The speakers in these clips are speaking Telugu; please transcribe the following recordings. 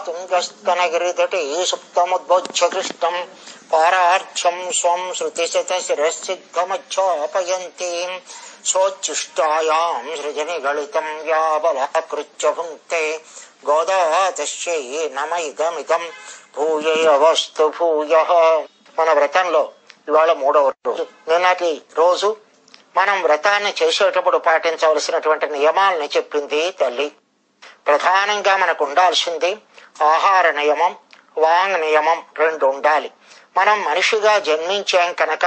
తుంగస్తనగిరితటే సుప్తముద్బోధ్య కృష్ణం పారార్ధ్యం స్వం శృతిశత శిరసిద్ధమచ్చాపయంతి సోచ్ఛిష్టాయాం సృజని గళితం యాబలాకృత్య భుంక్తే గోదా తస్యై నమైదమిదం భూయవస్తు భూయ. మన వ్రతంలో ఇవాళ 3వ రోజు. నిన్నటి రోజు మనం వ్రతాన్ని చేసేటప్పుడు పాటించవలసినటువంటి నియమాలని చెప్పింది తల్లి. ప్రధానంగా మనకు ఉండాల్సింది ఆహార నియమం, వాంగ్ నియమం 2 ఉండాలి. మనం మనిషిగా జన్మించాం కనుక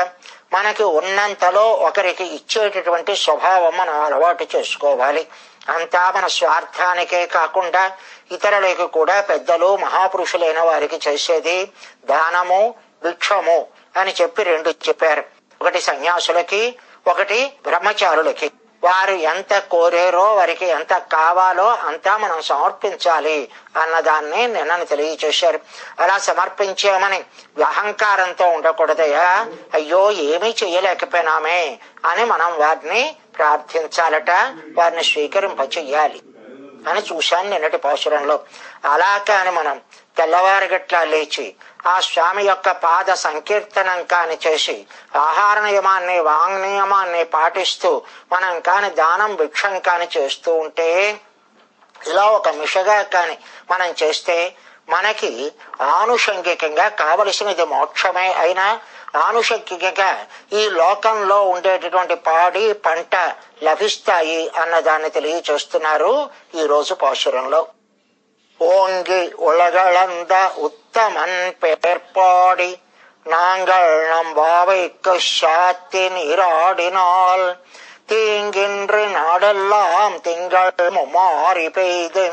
మనకి ఉన్నంతలో ఒకరికి ఇచ్చేటటువంటి స్వభావం మనం అలవాటు చేసుకోవాలి. అంతా మన స్వార్థానికే కాకుండా ఇతరులకు కూడా పెద్దలు మహాపురుషులైన వారికి చేసేది దానము, భిక్షము అని చెప్పి 2 చెప్పారు. ఒకటి సన్యాసులకి, ఒకటి బ్రహ్మచారులకి. వారు ఎంత కోరేరో, వారికి ఎంత కావాలో అంతా మనం సమర్పించాలి అన్నదాన్ని నిన్నను తెలియచేశారు. అలా సమర్పించామని అహంకారంతో ఉండకూడదయా, అయ్యో ఏమీ చెయ్యలేకపోయినామే అని మనం వారిని ప్రార్థించాలట, వారిని స్వీకరింపచెయ్యాలి అని చూశాను నిన్నటి పాశురంలో. అలా కాని మనం తెల్లవారుగట్లా లేచి ఆ స్వామి యొక్క పాద సంకీర్తనం కాని చేసి ఆహార నియమాన్ని, వాంగ్ నియమాన్ని పాటిస్తూ మనం కాని దానం, భిక్షం కాని చేస్తూ ఉంటే, ఇలా ఒక మిషగా కాని మనం చేస్తే మనకి ఆనుషంగికంగా కావలసినది మోక్షమే అయినా ఆనుషంగికంగా ఈ లోకంలో ఉండేటటువంటి పాడి పంట లభిస్తాయి అన్నదాన్ని తెలియచేస్తున్నారు ఈ రోజు పాశురంలో. ஓங்கி உலகளந்த உத்தமன் பெயர்பாடி நாங்கள் நம் பாவைக்கு சாத்தி நீராடினால் தீங்கின்றி நாடெல்லாம் திங்கள் மும்மாறி பெய்து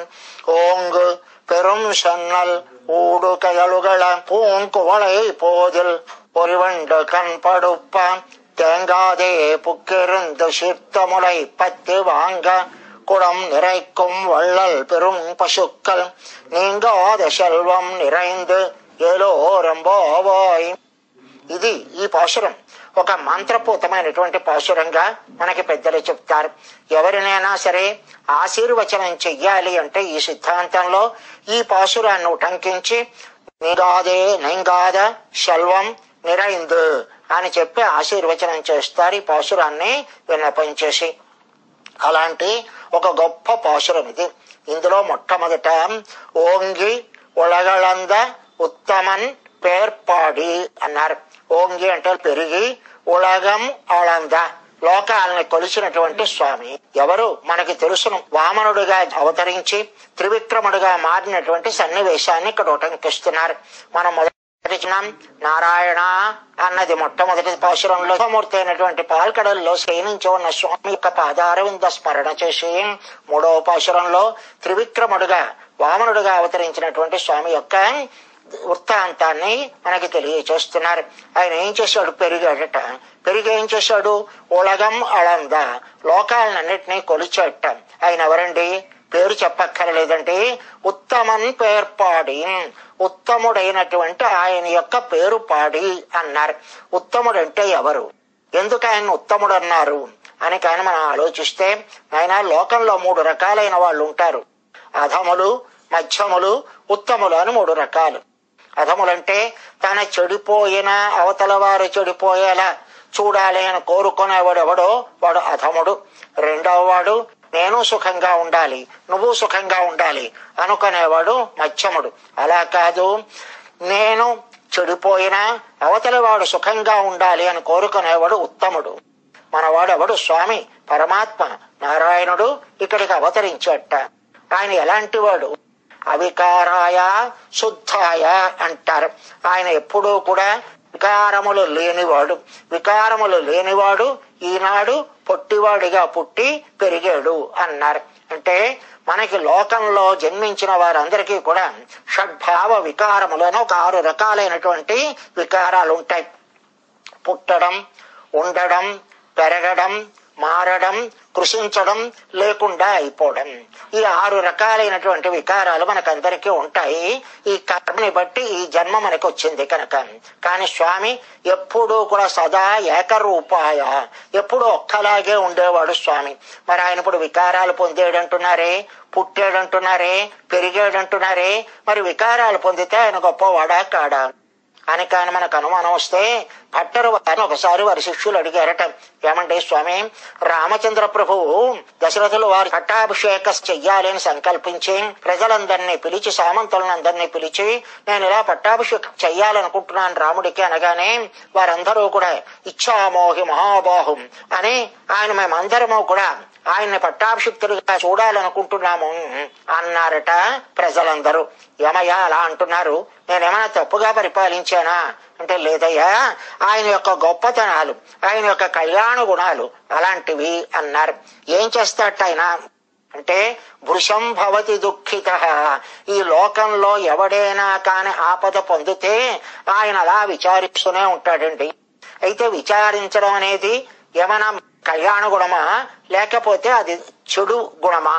ஓங்கு பெரும் சன்னல் ஊடு கயலுகள பூங்குவளை போதில் பொறிவண்டு கண் படுப்பான் தேங்காதே புக்கிருந்து சிர்த்த முளை பத்து வாங்க குடம் நிறைக்கும் வள்ளல் பெரும் పశుక్కల్ నీంగాద శల్వం నిరైందు ఏలోరంబోవాయ్. ఇది ఈ పాశురం ఒక మంత్రపూతమైనటువంటి పాశురంగా మనకి పెద్దలు చెప్తారు. ఎవరినైనా సరే ఆశీర్వచనం చెయ్యాలి అంటే ఈ సిద్ధాంతంలో ఈ పాశురాన్ని ఉటంకించి నీంగాద శల్వం నిరైందు అని చెప్పి ఆశీర్వచనం చేస్తారు ఈ పాశురాన్ని విన్నపించేసి. అలాంటి ఒక గొప్ప పాశురం ఇది. ఇందులో మొట్టమొదట ఓంగి ఉలగళంద ఉత్తమన్ పేర్పాడి అన్నారు. ఓంగి అంటే పెరిగి, ఉలగం అళంద లోకాలని కొలిచినటువంటి స్వామి. ఎవరు మనకి తెలుసును. వామనుడిగా అవతరించి త్రివిక్రముడిగా మారినటువంటి సన్నివేశాన్ని ఇక్కడ ఉటంకిస్తున్నారు. మనం నారాయణ అన్నది మొట్టమొదటి పాశురంలో మూర్తి అయినటువంటి పాల్కడల్లో శయనించి ఉన్న స్వామి యొక్క పాదారవింద స్మరణ చేసి, 3వ పాశురంలో త్రివిక్రముడుగా వామనుడుగా అవతరించినటువంటి స్వామి యొక్క వృత్తాంతాన్ని మనకి తెలియచేస్తున్నారు. ఆయన ఏం చేశాడు? పెరిగాడట. పెరిగి ఏం చేశాడు? ఉలగం అళంద లోకాలన్నింటినీ కొలిచేట. ఆయన ఎవరండి? పేరు చెప్పక్కర్లేదండి. ఉత్తమన్ పేర్పాడి, ఉత్తముడైనటువంటి ఆయన యొక్క పేరు పాడి అన్నారు. ఉత్తముడంటే ఎవరు? ఎందుకు ఆయన ఉత్తముడు అన్నారు అని కానీ మనం ఆలోచిస్తే, ఆయన లోకంలో 3 రకాలైన వాళ్ళు ఉంటారు. అధములు, మధ్యములు, ఉత్తములు అని 3 రకాలు. అధములంటే తన చెడిపోయిన అవతల వారు చెడిపోయేలా చూడాలి అని కోరుకునేవాడు ఎవడో వాడు అధముడు. 2వ వాడు నేను సుఖంగా ఉండాలి, నువ్వు సుఖంగా ఉండాలి అనుకునేవాడు మధ్యముడు. అలా కాదు, నేను చెడిపోయినా అవతలి వాడు సుఖంగా ఉండాలి అని కోరుకునేవాడు ఉత్తముడు. మనవాడు ఎవడు? స్వామి పరమాత్మ నారాయణుడు ఇక్కడికి అవతరించట. ఆయన ఎలాంటి వాడు? అవికారాయ శుద్ధాయ అంటారు. ఆయన ఎప్పుడూ కూడా వికారములు లేనివాడు. వికారములు లేనివాడు ఈనాడు పొట్టివాడిగా పుట్టి పెరిగాడు అన్నారు. అంటే మనకి లోకంలో జన్మించిన వారందరికీ కూడా షడ్భావ వికారములను ఒక 6 రకాలైనటువంటి వికారాలు ఉంటాయి. పుట్టడం, ఉండడం, పెరగడం, మారడం, కృషించడం, లేకుండా అయిపోవడం. ఈ 6 రకాలైనటువంటి వికారాలు మనకందరికీ ఉంటాయి. ఈ కర్మని బట్టి ఈ జన్మ మనకు వచ్చింది కనుక. కానీ స్వామి ఎప్పుడూ కూడా సదా ఏకరూపాయ, ఎప్పుడు ఒక్కలాగే ఉండేవాడు స్వామి. మరి ఆయన ఇప్పుడు వికారాలు పొందేడంటున్నారే, పుట్టాడంటున్నారే, పెరిగాడంటున్నారే, మరి వికారాలు పొందితే ఆయన గొప్పవాడా కాడా అని కానీ మనకు అనుమానం వస్తే భట్టరు వారిని ఒకసారి వారి శిష్యులు అడిగారట, ఏమంటే స్వామి, రామచంద్ర ప్రభువు దశరథులు వారి పట్టాభిషేక చెయ్యాలి అని సంకల్పించి ప్రజలందరినీ పిలిచి, సామంతులందరినీ పిలిచి, నేను ఇలా పట్టాభిషేకం చెయ్యాలనుకుంటున్నాను రాముడికి అనగానే వారందరూ కూడా ఇచ్చామోహి మహాబాహుం అని ఆయన మేమందరము కూడా ఆయన్ని పట్టాభిషిక్తుడిగా చూడాలనుకుంటున్నాము అన్నారట ప్రజలందరూ. ఏమయ్యా అలా అంటున్నారు, నేనేమైనా తప్పుగా పరిపాలించానా అంటే, లేదయ్యా, ఆయన యొక్క గొప్పతనాలు, ఆయన యొక్క కళ్యాణ గుణాలు అలాంటివి అన్నారు. ఏం చేస్తాట ఆయన అంటే, భృశం భవతి దుఃఖిత, ఈ లోకంలో ఎవడైనా కాని ఆపద పొందితే ఆయన అలా విచారిస్తూనే ఉంటాడండి. అయితే విచారించడం అనేది ఏమైనా కళ్యాణ గుణమా లేకపోతే అది చెడు గుణమా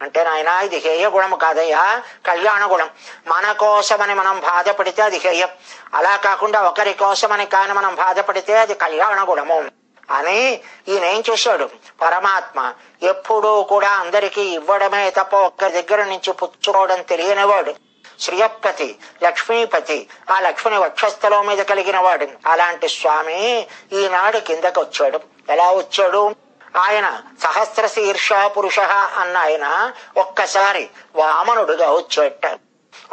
అంటే, నాయన ఇది హేయ గుణము కాదయ్యా, కళ్యాణ గుణం. మన కోసమని మనం బాధపడితే అది హేయం, అలా కాకుండా ఒకరి కోసమని కాని మనం బాధపడితే అది కళ్యాణ గుణము అని ఈయన ఏం చేశాడు, పరమాత్మ ఎప్పుడూ కూడా అందరికీ ఇవ్వడమే తప్ప ఒక్కరి దగ్గర నుంచి పుచ్చుకోవడం తెలియనివాడు. శ్రీయపతి, లక్ష్మీపతి, ఆ లక్ష్మిని వక్షస్థలం మీద కలిగిన వాడు. అలాంటి స్వామి ఈనాడు కిందకి వచ్చాడు. ఎలా వచ్చాడు, ఆయన సహస్ర శీర్ష పురుష అన్న ఆయన ఒక్కసారి వామనుడుగా వచ్చాట,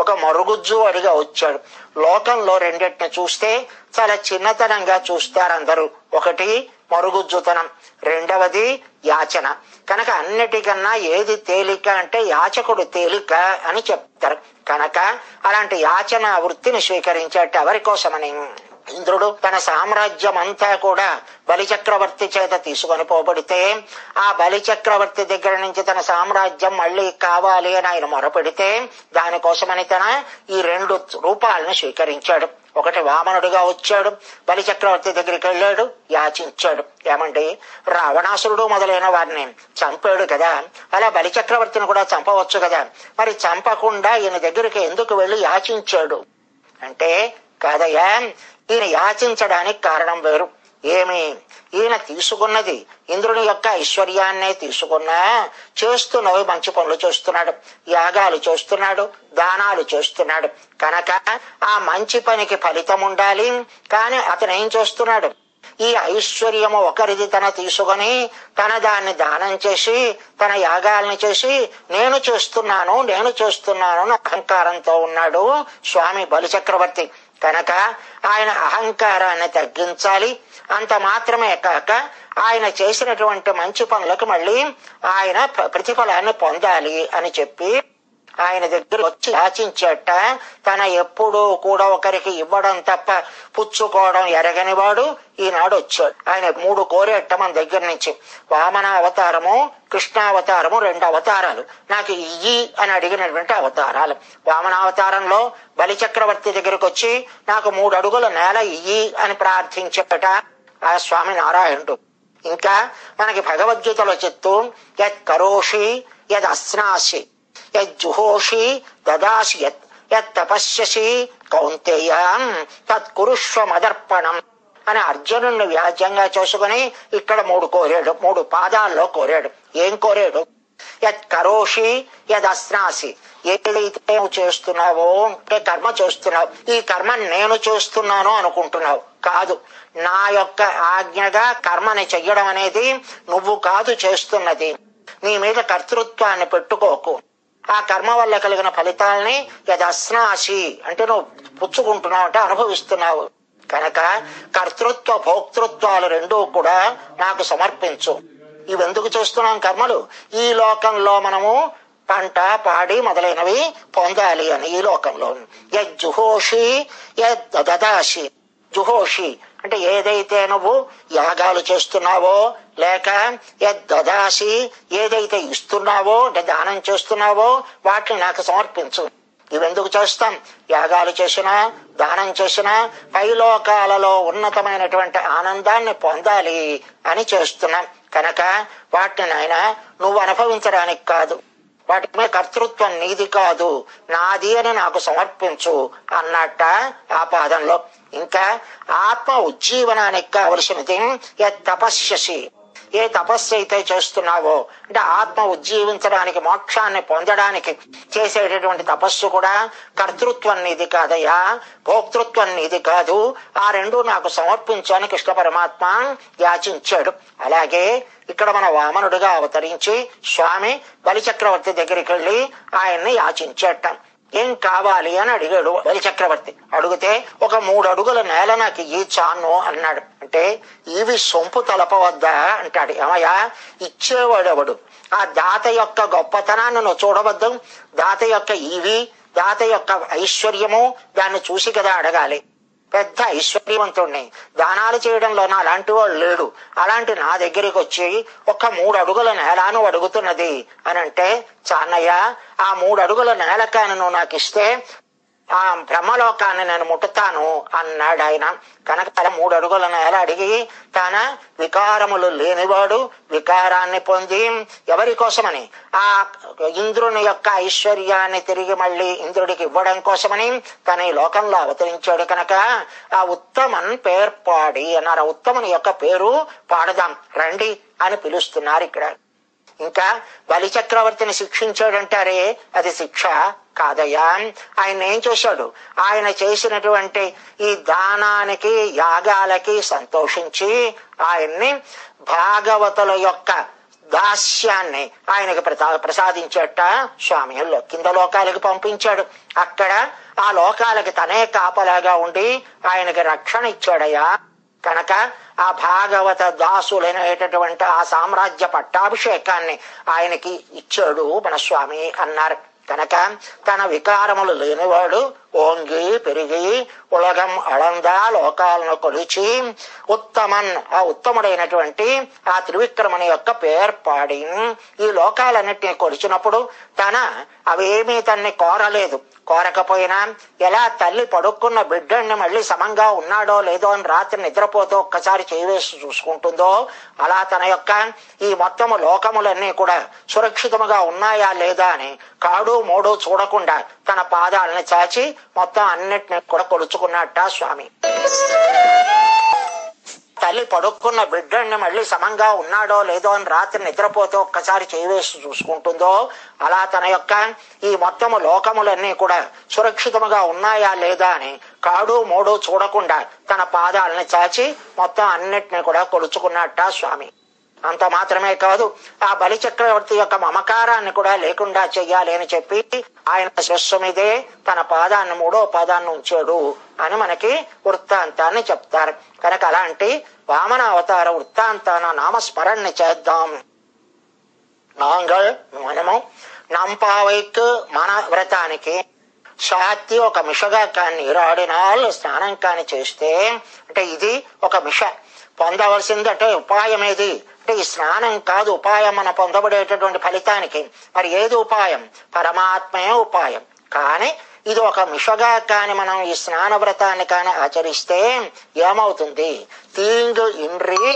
ఒక మరుగుజ్జు అడిగా వచ్చాడు. లోకంలో రెండింటిని చూస్తే చాలా చిన్నతనంగా చూస్తారు అందరూ. ఒకటి మరుగుజ్జుతనం, రెండవది యాచన. కనుక అన్నిటికన్నా ఏది తేలిక అంటే యాచకుడు తేలిక అని చెప్తారు. కనుక అలాంటి యాచన వృత్తిని స్వీకరించేట ఎవరి కోసమని, ఇంద్రుడు తన సామ్రాజ్యం అంతా కూడా బలిచక్రవర్తి చేత తీసుకొని పోబడితే ఆ బలిచక్రవర్తి దగ్గర నుంచి తన సామ్రాజ్యం మళ్ళీ కావాలి అని ఆయన మొరపెడితే దానికోసమని తన ఈ 2 రూపాలను స్వీకరించాడు. ఒకటి వామనుడిగా వచ్చాడు, బలిచక్రవర్తి దగ్గరికి వెళ్ళాడు, యాచించాడు. ఏమండి, రావణాసురుడు మొదలైన వారిని చంపాడు కదా, అలా బలిచక్రవర్తిని కూడా చంపవచ్చు కదా, మరి చంపకుండా ఈయన దగ్గరికి ఎందుకు వెళ్ళి యాచించాడు అంటే, కాదయ్యా, ఈయన యాచించడానికి కారణం వేరు. ఏమి, ఈయన తీసుకున్నది ఇంద్రుని యొక్క ఐశ్వర్యాన్నే తీసుకున్నా చేస్తున్నవి మంచి పనులు చేస్తున్నాడు, యాగాలు చేస్తున్నాడు, దానాలు చేస్తున్నాడు. కనుక ఆ మంచి పనికి ఫలితం ఉండాలి. కానీ అతను ఏం చేస్తున్నాడు, ఈ ఐశ్వర్యము ఒకరిది తన తీసుకొని తన దాన్ని దానం చేసి తన యాగాలను చేసి నేను చేస్తున్నాను అని అహంకారంతో ఉన్నాడు స్వామి బలిచక్రవర్తి. కనుక ఆయన అహంకారాన్ని తగ్గించాలి. అంత మాత్రమే కాక ఆయన చేసినటువంటి మంచి పనులకు మళ్ళీ ఆయన ప్రతిఫలాన్ని పొందాలి అని చెప్పి ఆయన దగ్గర వచ్చి యాచించేట. తన ఎప్పుడూ కూడా ఒకరికి ఇవ్వడం తప్ప పుచ్చుకోవడం ఎరగని వాడు ఈనాడు వచ్చాడు. ఆయన 3 కోరేట మన దగ్గర నుంచి, వామన అవతారము, కృష్ణావతారము, 2 అవతారాలు. నాకు ఇయ్యి అని అడిగినటువంటి అవతారాలు. వామనావతారంలో బలిచక్రవర్తి దగ్గరకు వచ్చి నాకు 3 అడుగుల నేల ఇయ్యి అని ప్రార్థించేట ఆ స్వామి నారాయణుడు. ఇంకా మనకి భగవద్గీతలో చెప్తూ, యత్ కరోషి యద్ అస్నాసి యజ్జుహోషి దదాసి యత్ తపస్యసి కౌంతేయ తత్కురుష్వ మదర్పణం అని అర్జునుడిని వ్యాజ్యంగా చేసుకుని ఇక్కడ 3 కోరాడు, 3 పాదాల్లో కోరాడు. ఏం కోరాడు, యత్ కరోషి యద్ అస్నాసి, ఏదైతే నువ్వు చేస్తున్నావో అంటే కర్మ చేస్తున్నావు, ఈ కర్మ నేను చేస్తున్నాను అనుకుంటున్నావు, కాదు, నా యొక్క ఆజ్ఞగా కర్మని చెయ్యడం అనేది నువ్వు కాదు చేస్తున్నది. నీ మీద కర్తృత్వాన్ని పెట్టుకోకు. ఆ కర్మ వల్ల కలిగిన ఫలితాలని యదస్నాసి అంటే నువ్వు పుచ్చుకుంటున్నావు అంటే అనుభవిస్తున్నావు. కనుక కర్తృత్వ భోక్తృత్వాలు 2 కూడా నాకు సమర్పించు. ఇవెందుకు చేస్తున్నాం కర్మలు, ఈ లోకంలో మనము పంట పాడి మొదలైనవి పొందాలి అని. ఈ లోకంలో యజ్జుహోషి యద్ దదాసి, జుహోషి అంటే ఏదైతే నువ్వు యాగాలు చేస్తున్నావో లేక యద్దదాసి ఏదైతే ఇస్తున్నావో అంటే దానం చేస్తున్నావో వాటిని నాకు సమర్పించు. ఇవెందుకు చేస్తాం? యాగాలు చేసినా, దానం చేసినా పైలోకాలలో ఉన్నతమైనటువంటి ఆనందాన్ని పొందాలి అని చేస్తున్నాం కనుక వాటిని నాయన నువ్వు అనుభవించడానికి కాదు, వాటి మీద కర్తృత్వం నీది కాదు, నాది అని నాకు సమర్పించు అన్నట్ట ఆ పాదంలో. ఇంకా ఆత్మ ఉజ్జీవనానికి కావలసినది తపస్యసి, ఏ తపస్సు అయితే చేస్తున్నావో అంటే ఆత్మ ఉజ్జీవించడానికి, మోక్షాన్ని పొందడానికి చేసేటటువంటి తపస్సు కూడా కర్తృత్వం నీది కాదయ్యా, భోక్తృత్వం నీది కాదు, ఆ రెండు నాకు సమర్పించు అని కృష్ణ పరమాత్మ యాచించాడు. అలాగే ఇక్కడ మన వామనుడిగా అవతరించి స్వామి బలిచక్రవర్తి దగ్గరికి వెళ్ళి ఆయన్ని యాచించేట. ఏం కావాలి అని అడిగాడు బలిచక్రవర్తి. అడిగితే ఒక 3 అడుగుల నేల నాకు ఇయ్యి చాను అన్నాడు. అంటే ఇవి సొంపు తలపవద్దా అంటాడు. ఏమయ్యా, ఇచ్చేవాడెవడు? ఆ దాత యొక్క గొప్పతనాన్ని నువ్వు చూడవద్దు. దాత యొక్క ఇవి, దాత యొక్క ఐశ్వర్యము దాన్ని చూసి కదా అడగాలి. పెద్ద ఐశ్వర్యవంతుణ్ణి, దానాలు చేయడంలో నా అలాంటి వాడు లేడు, అలాంటి నా దగ్గరికి వచ్చి ఒక 3 అడుగుల నేలను అడుగుతున్నది అని అంటే, చాన్నయ్య ఆ 3 అడుగుల నేల కాని నువ్వు నాకు ఇస్తే ఆ బ్రహ్మలోకాన్ని నేను ముట్టుతాను అన్నాడు ఆయన. కనుక తన 3 అడుగుల నేల అడిగి తన వికారములు లేనివాడు వికారాన్ని పొంది ఎవరి కోసమని? ఆ ఇంద్రుని యొక్క ఐశ్వర్యాన్ని తిరిగి మళ్ళీ ఇంద్రుడికి ఇవ్వడం కోసమని తన ఈ లోకంలో అవతరించాడు. కనుక ఆ ఉత్తమన్ పేర్పాడి అన్నారు. ఉత్తముని యొక్క పేరు పాడదాం రండి అని పిలుస్తున్నారు ఇక్కడ. ఇంకా బలి చక్రవర్తిని శిక్షించాడంటారే, అది శిక్ష కాదయ్యా. ఆయన ఏం చేశాడు? ఆయన చేసినటువంటి ఈ దానానికి, యాగాలకి సంతోషించి ఆయన్ని భాగవతుల యొక్క దాస్యాన్ని ఆయనకి ప్రసాదించేట స్వామిలో కింద లోకాలకి పంపించాడు. అక్కడ ఆ లోకాలకి తనే కాపలాగా ఉండి ఆయనకి రక్షణ ఇచ్చాడయ్యా. కనుక ఆ భాగవత దాసులైనటువంటి ఆ సామ్రాజ్య పట్టాభిషేకాన్ని ఆయనకి ఇచ్చాడు మన స్వామి అన్నారు. కనుక తన వికారములు లేనివాడు ఓంగి పెరిగి ఉలగం అళందా లోకాలను కొలిచి ఉత్తమన్, ఆ ఉత్తముడైనటువంటి ఆ త్రివిక్రముని యొక్క పేర్పాడి ఈ లోకాలన్నిటిని కొలిచినప్పుడు తన అవేమీ తన్ని కోరలేదు. కోరకపోయినా ఎలా తల్లి పడుకున్న బిడ్డని మళ్ళీ సమంగా ఉన్నాడో లేదో అని రాత్రి నిద్రపోతూ ఒక్కసారి చేయవేసి చూసుకుంటుందో, అలా తన యొక్క ఈ మొత్తము లోకములన్నీ కూడా సురక్షితముగా ఉన్నాయా లేదా అని కాడు మోడు చూడకుండా తన పాదాలని చాచి మొత్తం అన్నిటిని కూడా కొలుచుకున్నట్ట స్వామి. తల్లి పడుకున్న బిడ్డని మళ్ళీ సమంగా ఉన్నాడో లేదో అని రాత్రి నిద్రపోతూ ఒక్కసారి చేయవేసి చూసుకుంటుందో, అలా తన యొక్క ఈ మొత్తము లోకములన్నీ కూడా సురక్షితముగా ఉన్నాయా లేదా అని కాడు మోడు చూడకుండా తన పాదాలని చాచి మొత్తం అన్నిటిని కూడా కొలుచుకున్నట్ట స్వామి. అంత మాత్రమే కాదు, ఆ బలి చక్రవర్తి యొక్క మమకారాన్ని కూడా లేకుండా చెయ్యాలి అని చెప్పి ఆయన శిరస్సు మీదే తన పాదాన్ని 3వ పాదాన్ని ఉంచాడు అని మనకి వృత్తాంతాన్ని చెప్తారు. కనుక అలాంటి వామన అవతార వృత్తాంతాన నామస్మరణని చేద్దాం. నాంగల్ మనము నంపావైక్ మన వ్రతానికి సాత్తి ఒక మిషగా కాని నీరాడినాల్ స్నానం కాని చేస్తే, అంటే ఇది ఒక మిష పొందవలసింది. అంటే ఉపాయం ఏది అంటే ఈ స్నానం కాదు ఉపాయం, మన పొందబడేటటువంటి ఫలితానికి. మరి ఏది ఉపాయం? పరమాత్మయే ఉపాయం. కానీ ఇది ఒక మిషగా కాని మనం ఈ స్నాన వ్రతాన్ని కాని ఆచరిస్తే ఏమవుతుంది? తీంగు ఇండ్రి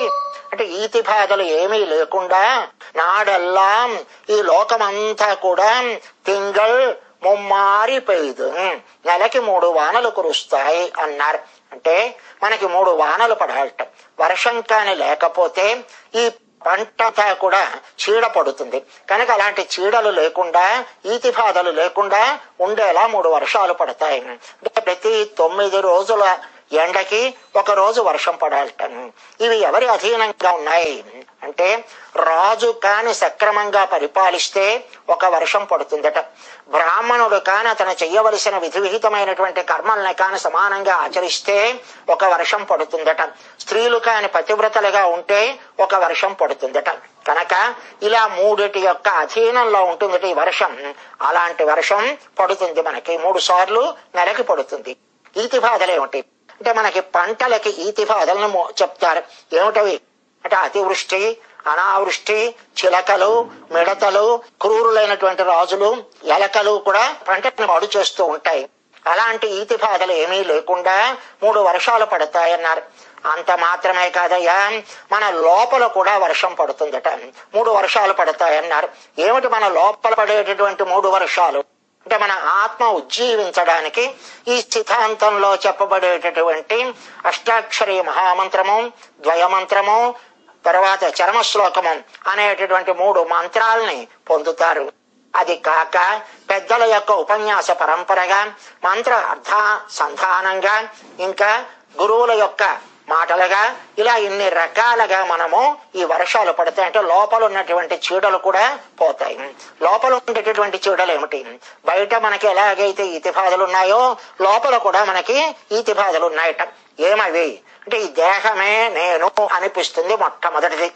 అంటే ఈతి బాధలు ఏమీ లేకుండా నాడెల్లా ఈ లోకమంతా కూడా తింగల్ ముమ్మారి పెయ్యదు, నెలకి 3 వానలు కురుస్తాయి అన్నారు. అంటే మనకి 3 వానలు పడాలట. వర్షం కాని లేకపోతే ఈ పంటంతా కూడా చీడ పడుతుంది. కనుక అలాంటి చీడలు లేకుండా, ఈతి బాధలు లేకుండా ఉండేలా 3 వర్షాలు పడతాయి. అంటే ప్రతి 9 రోజుల ఎండకి 1 రోజు వర్షం పడాలట. ఇవి ఎవరి అధీనంగా ఉన్నాయి అంటే రాజు కాని సక్రమంగా పరిపాలిస్తే 1 వర్షం పడుతుందట. బ్రాహ్మణుడు కాని అతను చెయ్యవలసిన విధి విహితమైనటువంటి కర్మల్ని కాని సమానంగా ఆచరిస్తే 1 వర్షం పడుతుందట. స్త్రీలు కాని పతివ్రతలుగా ఉంటే 1 వర్షం పడుతుందట. కనుక ఇలా 3 యొక్క అధీనంలో ఉంటుందట ఈ వర్షం. అలాంటి వర్షం పడుతుంది మనకి 3 సార్లు నెలకి పడుతుంది. ఈతి బాధలు ఏమిటి అంటే మనకి పంటలకి ఈతి బాధలను చెప్తారు. ఏమిటవి అంటే అతివృష్టి, అనావృష్టి, చిలకలు, మిడతలు, క్రూరులైనటువంటి రాజులు, ఎలకలు కూడా పంటను పాడు చేస్తూ ఉంటాయి. అలాంటి ఈతి బాధలు ఏమీ లేకుండా 3 వర్షాలు పడతాయన్నారు. అంత మాత్రమే కాదయ్యా, మన లోపల కూడా వర్షం పడుతుందట. 3 వర్షాలు పడతాయన్నారు. ఏమిటి మన లోపల పడేటటువంటి 3 వర్షాలు అంటే, మన ఆత్మ ఉజ్జీవించడానికి ఈ సిద్ధాంతంలో చెప్పబడేటటువంటి అష్టాక్షరి మహామంత్రము, ద్వయమంత్రము, తర్వాత చరమశ్లోకము అనేటటువంటి 3 మంత్రాలని పొందుతారు. అది కాక పెద్దల యొక్క ఉపన్యాస పరంపరగా, మంత్ర అర్థ సంధానంగా, ఇంకా గురువుల యొక్క మాటలుగా, ఇలా ఇన్ని రకాలుగా మనము ఈ వర్షాలు పడతాయి. అంటే లోపల ఉన్నటువంటి చీడలు కూడా పోతాయి. లోపల ఉండేటటువంటి చీడలు ఏమిటి? బయట మనకి ఎలాగైతే ఈతి బాధలు ఉన్నాయో లోపల కూడా మనకి ఈతి బాధలు ఉన్నాయట. ఏమవి అంటే, ఈ దేహమే నేను అనిపిస్తుంది మొట్టమొదటిది.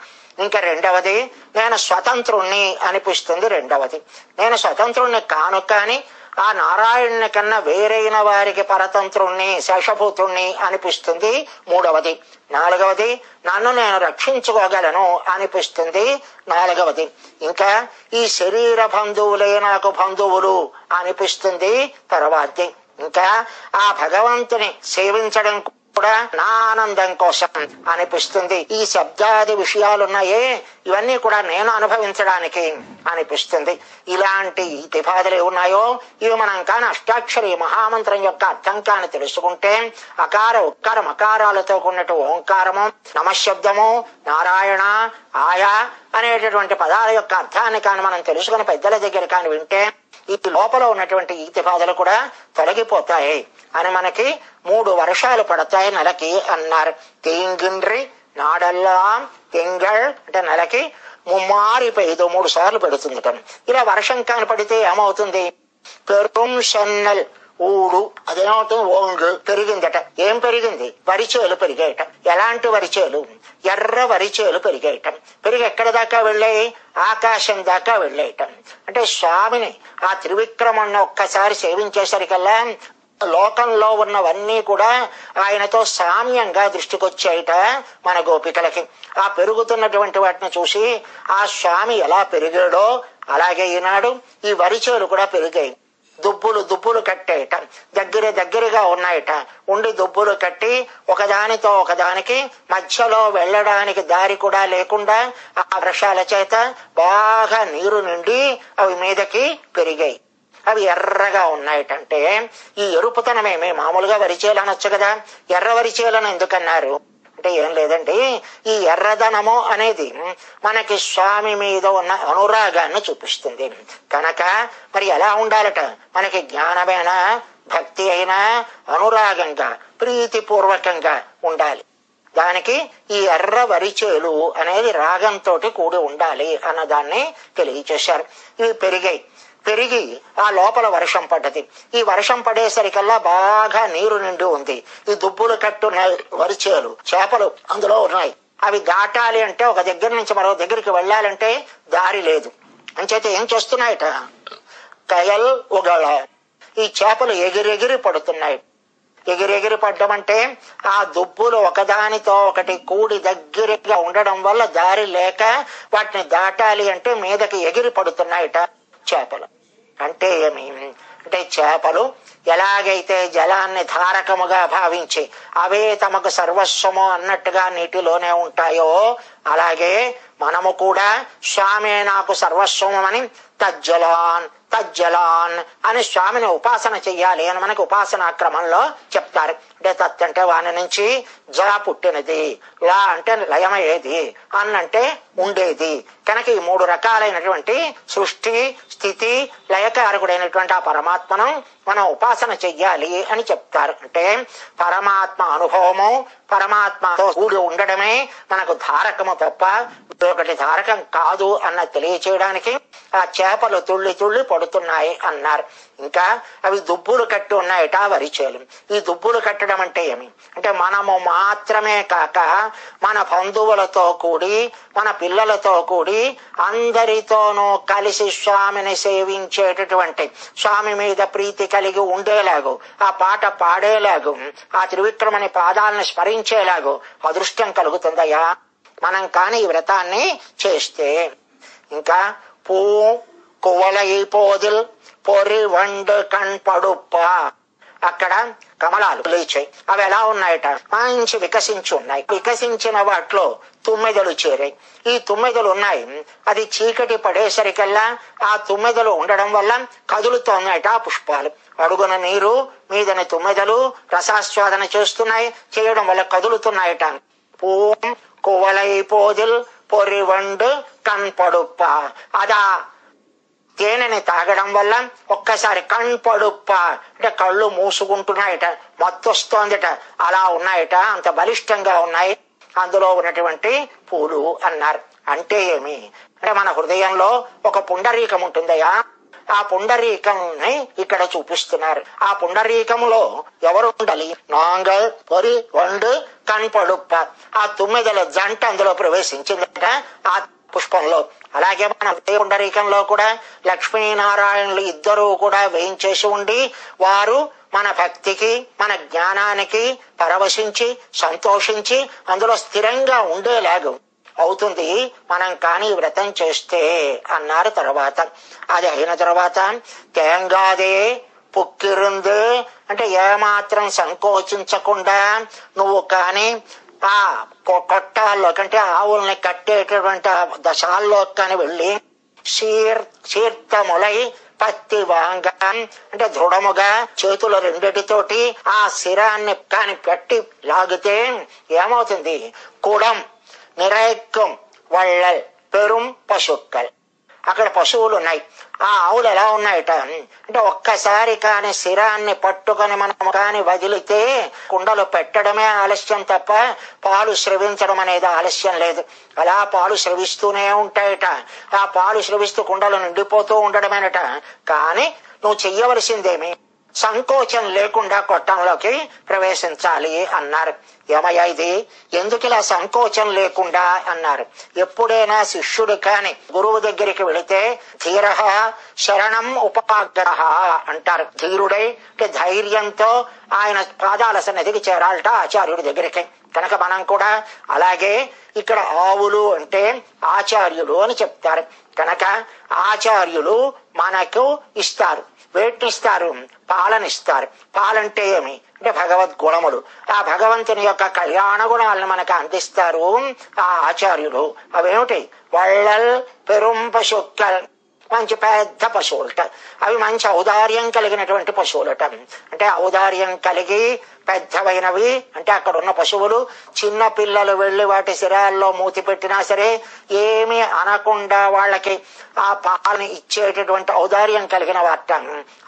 ఇంకా రెండవది, నేను స్వతంత్రుణ్ణి అనిపిస్తుంది రెండవది. నేను స్వతంత్రుణ్ణి కాను కానీ ఆ నారాయణుని కన్నా వేరైన వారికి పరతంత్రుణ్ణి, శేషభూతుణ్ణి అనిపిస్తుంది మూడవది. నాలుగవది, నన్ను నేను రక్షించుకోగలను అనిపిస్తుంది నాలుగవది. ఇంకా ఈ శరీర బంధువులే నాకు బంధువులు అనిపిస్తుంది తర్వాతది. ఇంకా ఆ భగవంతుని సేవించడం కూడా నా ఆనందం కోసం అనిపిస్తుంది. ఈ శబ్దాది విషయాలున్నాయే, ఇవన్నీ కూడా నేను అనుభవించడానికి అనిపిస్తుంది. ఇలాంటి ఈతి బాధలు ఏమున్నాయో ఇవి మనం కాని అష్టాక్షరి మహామంత్రం యొక్క అర్థం కాని తెలుసుకుంటే, అకార ఉక్కార మకారాలతో కూడినట్టు ఓంకారము, నమశబ్దము, నారాయణ, ఆయా అనేటటువంటి పదాల యొక్క అర్థాన్ని కాని మనం తెలుసుకుని పెద్దల దగ్గర కాని వింటే ఈ లోపల ఉన్నటువంటి ఈతి బాధలు కూడా తొలగిపోతాయి అని మనకి 3 వర్షాలు పడతాయి నెలకి అన్నారు. తీంగిన్రి నాడెల్లాం తింగళ్ అంటే నెలకి 3 సార్లు పెడుతుందట. ఇలా వర్షం కాని పడితే ఏమవుతుంది? పెరుం షన్నల్ ఊడు అదేమవుతుంది? ఓంగు పెరిగిందట. ఏం పెరిగింది? వరిచేలు పెరిగాయట. ఎలాంటి వరిచేలు? ఎర్ర వరిచేలు పెరిగాయట. పెరిగి ఎక్కడి దాకా వెళ్ళాయి? ఆకాశం దాకా వెళ్ళాయట. అంటే స్వామిని ఆ త్రివిక్రమణ్ణి ఒక్కసారి సేవించేసరికల్లా లోకంలో ఉన్నవన్నీ కూడా ఆయనతో సామ్యంగా దృష్టికొచ్చాయిట మన గోపికలకి. ఆ పెరుగుతున్నటువంటి వాటిని చూసి ఆ స్వామి ఎలా పెరిగాడో అలాగే ఈనాడు ఈ వరిచేలు కూడా పెరిగాయి. దుబ్బులు కట్టాయట. దగ్గరగా ఉన్నాయట. ఉండి దుబ్బులు కట్టి ఒకదానితో ఒకదానికి మధ్యలో వెళ్ళడానికి దారి కూడా లేకుండా ఆ వర్షాల చేత బాగా నీరు నిండి అవి మీదకి పెరిగాయి. అవి ఎర్రగా ఉన్నాయటంటే ఈ ఎరుపుతనమేమి మామూలుగా వరిచేలు అనొచ్చు కదా, ఎర్ర వరిచేలను ఎందుకన్నారు అంటే ఏం లేదండి, ఈ ఎర్రదనము అనేది మనకి స్వామి మీద ఉన్న అనురాగాన్ని చూపిస్తుంది కనుక మరి ఎలా ఉండాలట? మనకి జ్ఞానమైన, భక్తి అయినా అనురాగంగా, ప్రీతిపూర్వకంగా ఉండాలి. దానికి ఈ ఎర్ర వరిచేలు అనేది రాగంతో కూడి ఉండాలి అన్నదాన్ని తెలియచేశారు. ఇవి పెరిగి ఆ లోపల వర్షం పడ్డది. ఈ వర్షం పడేసరికల్లా బాగా నీరు నిండి ఉంది. ఈ దుబ్బులు కట్టున్న వరిచేలు, చేపలు అందులో ఉన్నాయి. అవి దాటాలి అంటే ఒక దగ్గర నుంచి మరో దగ్గరికి వెళ్ళాలంటే దారి లేదు. అంచేత ఏం చేస్తున్నాయట? కయల్ ఉగళ ఈ చేపలు ఎగిరెగిరి పడుతున్నాయి. ఎగిరెగిరి పడ్డం అంటే ఆ దుబ్బులు ఒకదానితో ఒకటి కూడి దగ్గరగా ఉండడం వల్ల దారి లేక వాటిని దాటాలి అంటే మీదకి ఎగిరి పడుతున్నాయట చేపలు. అంటే ఏమి అంటే, చేపలు ఎలాగైతే జలాన్ని ధారకముగా భావించి అవే తమకు సర్వస్వము అన్నట్టుగా నీటిలోనే ఉంటాయో అలాగే మనము కూడా స్వామి నాకు సర్వస్వము అని తజ్జలాన్ అని స్వామిని ఉపాసన చెయ్యాలి అని మనకు ఉపాసనా క్రమంలో చెప్తారు. అంటే తత్ అంటే వాని నుంచి జ పుట్టినది, లా అంటే లయమయ్యేది, అన్నంటే ఉండేది. కనుక ఈ 3 రకాలైనటువంటి సృష్టి, స్థితి, లయకారకుడైనటువంటి ఆ పరమాత్మను మనం ఉపాసన చెయ్యాలి అని చెప్తారు. అంటే పరమాత్మ అనుభవము, పరమాత్మతో కూడి ఉండడమే మనకు ధారకము తప్ప ఒకటి ధారకం కాదు అన్న తెలియచేయడానికి ఆ చేపలు తుళ్ళి పడుతున్నాయి అన్నారు. ఇంకా అవి దుబ్బులు కట్టి ఉన్నాయట వరిచేలు. ఈ దుబ్బులు కట్టడం అంటే ఏమి అంటే, మనము మాత్రమే కాక మన బంధువులతో కూడి, మన పిల్లలతో కూడి, అందరితోనూ కలిసి స్వామిని సేవించేటటువంటి, స్వామి మీద ప్రీతి కలిగి ఉండేలాగు, ఆ పాట పాడేలాగు, ఆ త్రివిక్రమని పాదాలను స్మరించేలాగు అదృష్టం కలుగుతుందయ్యా. మనం కానీ ఈ వ్రతాన్ని చేస్తే. ఇంకా పూ కువలై పోదిల్ పొరి వండు కణ్పడుప్ప, అక్కడ కమలాలు లేచాయి. అవి ఎలా ఉన్నాయట, మంచి వికసించి ఉన్నాయి. వికసించిన వాటిలో తుమ్మెదలు చేరాయి. ఈ తుమ్మెదలు ఉన్నాయి, అది చీకటి పడేసరికల్లా ఆ తుమ్మెదలు ఉండడం వల్ల కదులుతోన్నాయట ఆ పుష్పాలు. అడుగున నీరు, మీదని తుమ్మెదలు రసాస్వాదన చేస్తున్నాయి, చేయడం వల్ల కదులుతున్నాయట. పూ కువలై పోదిల్ పొరి వండు కణ్పడుప్ప, అదా తేనెని తాగడం వల్ల ఒక్కసారి కణ్పడుప్ప అంటే కళ్ళు మూసుకుంటున్నాయట, మత్తొస్తోందిట, అలా ఉన్నాయట, అంత బలిష్టంగా ఉన్నాయి అందులో ఉన్నటువంటి పూలు అన్నారు. అంటే ఏమి అంటే మన హృదయంలో ఒక పుండరీకం ఉంటుందయా, ఆ పుండరీకంని ఇక్కడ చూపిస్తున్నారు. ఆ పుండరీకంలో ఎవరు ఉండాలి, నాంగల్ పొరి వండు కణ్పడుప్ప, ఆ తుమ్మెదల జంట అందులో ప్రవేశించిందట ఆ పుష్పంలో. అలాగే మన పుండరీకంలో కూడా లక్ష్మీనారాయణులు ఇద్దరూ కూడా వేయించేసి ఉండి వారు మన భక్తికి మన జ్ఞానానికి పరవశించి సంతోషించి అందులో స్థిరంగా ఉండేలాగా అవుతుంది మనం కానీ వ్రతం చేస్తే అన్నారు. తర్వాత అది అయిన తర్వాత తేంగాదే పుక్కిరుంది అంటే ఏమాత్రం సంకోచించకుండా నువ్వు కానీ ఆ కొట్టాల్లో కంటే ఆవుల్ని కట్టేటటువంటి దశాల్లో కానీ వెళ్ళి శీర్తములై పత్తి వాంగ అంటే దృఢముగా చేతుల రెండిటితోటి ఆ శిరాన్ని కాని పెట్టి లాగితే ఏమవుతుంది, కుడం నిరైక్కం వళ్ళల్ పెరుం పశుక్కల్, అక్కడ పశువులు ఉన్నాయి. ఆ ఆవులు ఎలా ఉన్నాయట అంటే ఒక్కసారి కాని శిరాన్ని పట్టుకొని మనం కాని వదిలితే కుండలు పెట్టడమే ఆలస్యం తప్ప పాలు స్రవించడం అనేది ఆలస్యం లేదు. అలా పాలు స్రవిస్తూనే ఉంటాయట. ఆ పాలు స్రవిస్తూ కుండలు నిండిపోతూ ఉండడమేనట. కానీ నువ్వు చెయ్యవలసిందేమి, సంకోచం లేకుండా కొట్టంలోకి ప్రవేశించాలి అన్నారు. ఏమయ్యా ఇది ఎందుకు ఇలా సంకోచం లేకుండా అన్నారు. ఎప్పుడైనా శిష్యుడు కాని గురువు దగ్గరికి వెళితే ధీర శరణం ఉపాగ్రహ అంటారు. ధీరుడై అంటే ధైర్యంతో ఆయన పాదాల సన్నిధికి చేరాలట ఆచార్యుడి దగ్గరికి. కనుక మనం కూడా అలాగే ఇక్కడ ఆవులు అంటే ఆచార్యులు అని చెప్తారు. కనుక ఆచార్యులు మనకు ఇస్తారు. వేటినిస్తారు, పాలనిస్తారు. పాలంటే ఏమి అంటే భగవద్గుణములు. ఆ భగవంతుని యొక్క కళ్యాణ గుణాలను మనకు అందిస్తారు ఆ ఆచార్యులు. అవేమిటి, వళ్ళల్ పెరుం పశుక్కల్, మంచి పెద్ద పశువులట. అవి మంచి ఔదార్యం కలిగినటువంటి పశువులట. అంటే ఔదార్యం కలిగి పెద్దవైనవి అంటే అక్కడ ఉన్న పశువులు చిన్న పిల్లలు వెళ్లి వాటి శిరాల్లో మూతి పెట్టినా సరే ఏమీ అనకుండా వాళ్ళకి ఆ పాలని ఇచ్చేటటువంటి ఔదార్యం కలిగిన వాట.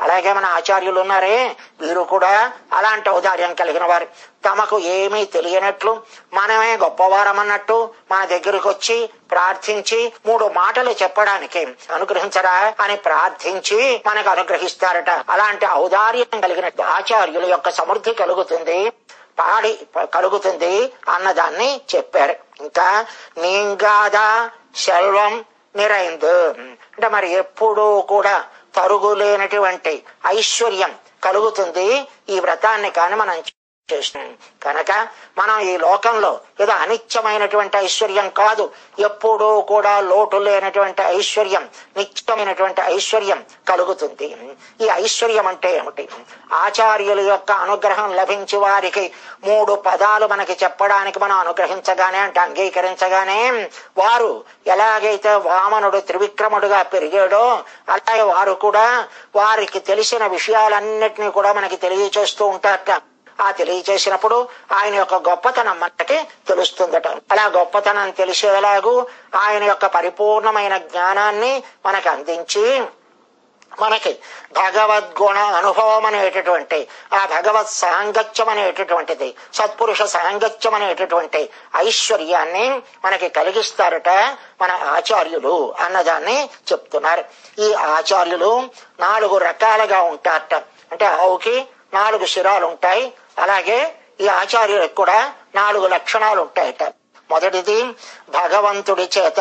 అలాగే మన ఆచార్యులు ఉన్నారే వీరు కూడా అలాంటి ఔదార్యం కలిగిన వారు. తమకు ఏమీ తెలియనట్లు మనమే గొప్పవారమన్నట్టు మన దగ్గరికి వచ్చి ప్రార్థించి 3 మాటలు చెప్పడానికి అనుగ్రహించరా అని ప్రార్థించి మనకు అనుగ్రహిస్తారట. అలాంటి ఔదార్యం కలిగిన ఆచార్యుల యొక్క సమృద్ధి కలుగుతుంది, పాడి కలుగుతుంది అన్నదాన్ని చెప్పారు. ఇంకా నీంగాదా సెల్వం నిరైందు అంటే మరి ఎప్పుడూ కూడా తరుగులేనటువంటి ఐశ్వర్యం కలుగుతుంది ఈ వ్రతాన్ని కాని మనం చేసినాం. కనుక మనం ఈ లోకంలో ఏదో అనిత్యమైనటువంటి ఐశ్వర్యం కాదు, ఎప్పుడూ కూడా లోటు లేనటువంటి ఐశ్వర్యం, నిత్యమైనటువంటి ఐశ్వర్యం కలుగుతుంది. ఈ ఐశ్వర్యం అంటే ఏమిటి, ఆచార్యుల యొక్క అనుగ్రహం లభించి వారికి 3 పదాలు మనకి చెప్పడానికి మనం అనుగ్రహించగానే అంటే అంగీకరించగానే వారు ఎలాగైతే వామనుడు త్రివిక్రముడుగా పెరిగాడో అలాగే వారు కూడా వారికి తెలిసిన విషయాలన్నిటినీ కూడా మనకి తెలియచేస్తూ ఉంటారట. ఆ తెలియచేసినప్పుడు ఆయన యొక్క గొప్పతనం మనకి తెలుస్తుందట. అలా గొప్పతనం తెలిసేలాగూ ఆయన యొక్క పరిపూర్ణమైన జ్ఞానాన్ని మనకి అందించి మనకి భగవద్గుణ అనుభవం అనేటటువంటి ఆ భగవత్ సాంగత్యం అనేటటువంటిది సత్పురుష సాంగత్యం అనేటటువంటి ఐశ్వర్యాన్ని మనకి కలిగిస్తారట మన ఆచార్యులు అన్నదాన్ని చెప్తున్నారు. ఈ ఆచార్యులు 4 రకాలుగా ఉంటారట. అంటే ఆవుకి 4 శిరాలు ఉంటాయి. అలాగే ఈ ఆచార్యులకు కూడా 4 లక్షణాలు ఉంటాయట. మొదటిది, భగవంతుడి చేత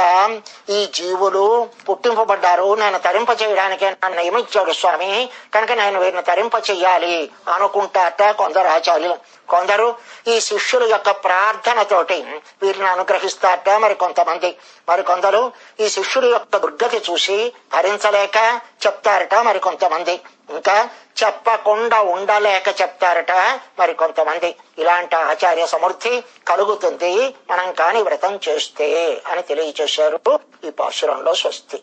ఈ జీవులు పుట్టింపబడ్డారు, నేను తరింప చేయడానికే నన్ను నియమించాడు స్వామి, కనుక నేను వీరిని తరింప చెయ్యాలి అనుకుంటారట కొందరు ఆచార్యులు. కొందరు ఈ శిష్యుల యొక్క ప్రార్థనతోటి వీరిని అనుగ్రహిస్తారట మరి కొంతమంది. మరి కొందరు ఈ శిష్యుడి యొక్క దుర్గతి చూసి భరించలేక చెప్తారట మరి కొంతమంది. ఇంకా చెప్పకుండా ఉండలేక చెప్తారట మరి కొంతమంది. ఇలాంటి ఆచార్య సమృద్ధి కలుగుతుంది మనం కాని వ్రతం చేస్తే అని తెలియచేశారు ఈ పాశురంలో. స్వస్తి.